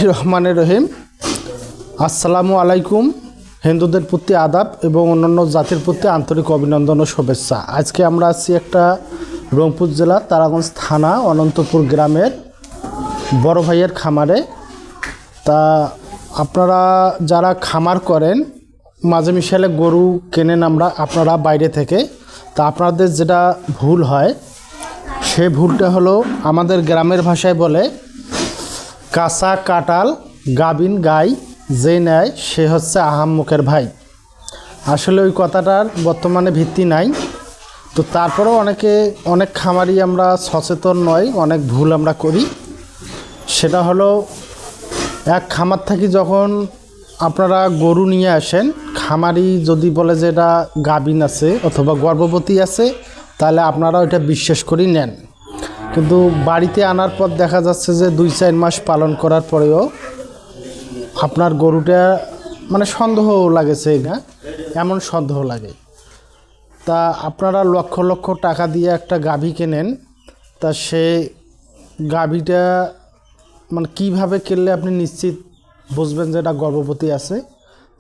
রহমানির রহিম। আসসালামু আলাইকুম। হিন্দুদের প্রতি আদাব এবং অন্যান্য জাতির প্রতি আন্তরিক অভিনন্দন ও শুভেচ্ছা। আজকে আমরা আছি একটা রংপুর জেলা তারাগঞ্জ থানা অনন্তপুর গ্রামের বড় ভাইয়ের খামারে। তা আপনারা যারা খামার করেন, মাঝে মিশালে গরু কেনেন আপনারা বাইরে থেকে, তা আপনাদের যেটা ভুল হয় সে ভুলটা হলো, আমাদের গ্রামের ভাষায় বলে কাঁচা কাঁঠাল গাবিন গাই যে নেয় সে হচ্ছে আহাম্মকের ভাই। আসলে ওই কথাটার বর্তমানে ভিত্তি নাই। তো তারপরেও অনেক খামারি আমরা সচেতন নয়, অনেক ভুল আমরা করি। সেটা হলো, এক খামার থেকে যখন আপনারা গরু নিয়ে আসেন, খামারি যদি বলে যে এটা গাবিন আছে অথবা গর্ভবতী আছে, তাহলে আপনারা ওইটা বিশ্বাস করেই নেন। কিন্তু বাড়িতে আনার পর দেখা যাচ্ছে যে 2-4 মাস পালন করার পরেও আপনার গরুটা সন্দেহ লাগেছে, এমন সন্দেহ লাগে। তা আপনারা লক্ষ লক্ষ টাকা দিয়ে একটা গাভী কেনেন, তা সে গাভীটা কিভাবে কিনলে আপনি নিশ্চিত বুঝবেন যে এটা গর্ভবতী আছে।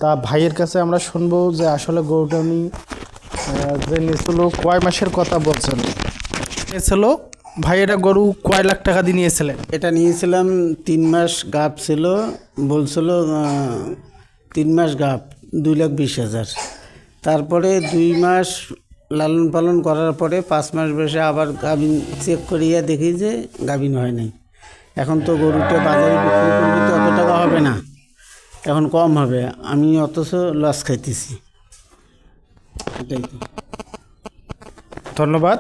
তা ভাইয়ের কাছে আমরা শুনবো যে আসলে গরুটা উনি যে নিয়েছিল কয় মাসের কথা বলছেন, নিয়েছিল ভাই, এটা গরু কয় লাখ টাকা দিয়ে নিয়েছিলেন? এটা নিয়েছিলাম 3 মাস গাভ ছিল, বলছিল 3 মাস গাভ 2,20,000। তারপরে 2 মাস লালন পালন করার পরে 5 মাস বয়সে আবার গাভিন চেক করিয়া দেখি যে গাভিন হয় নাই। এখন তো গরুটা বাজারে বিক্রি করলে তো অত টাকা হবে না, এখন কম হবে, আমি অথচ লস খাইতেছি। এটাই তো। ধন্যবাদ।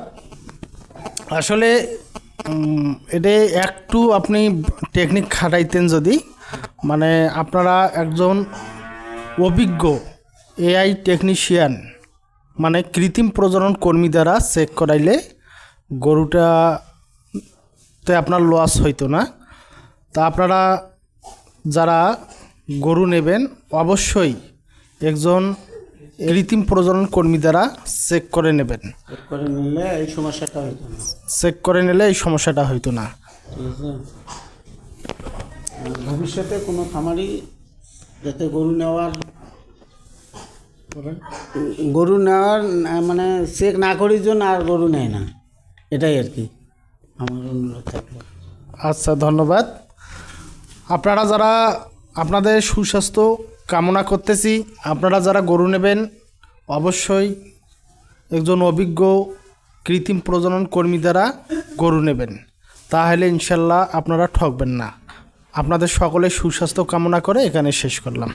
আসলে এটা একটু আপনি টেকনিক খাটাইতেন যদি, আপনারা একজন অভিজ্ঞ এআই টেকনিশিয়ান কৃত্রিম প্রজনন কর্মী দ্বারা চেক করাইলে গরুটাতে আপনার লস হইতো না। তা আপনারা যারা গরু নেবেন অবশ্যই একজন কৃত্রিম প্রজনন কর্মী দ্বারা চেক করে নেবেন। চেক করে নিলে এই সমস্যাটা হইতো না। ভবিষ্যতে কোনো খামারি যাতে গরু নেওয়ার চেক না করার জন্য আর গরু নেয় না, এটাই আর কি আমার অনুরোধ থাকবে। আচ্ছা, ধন্যবাদ। আপনারা যারা, আপনাদের সুস্বাস্থ্য কামনা করতেছি। আপনারা যারা গরু নেবেন অবশ্যই একজন অভিজ্ঞ কৃত্রিম প্রজনন কর্মী দ্বারা গরু নেবেন, তাহলে ইনশাল্লাহ আপনারা ঠকবেন না। আপনাদের সকলের সুস্বাস্থ্য কামনা করে এখানে শেষ করলাম।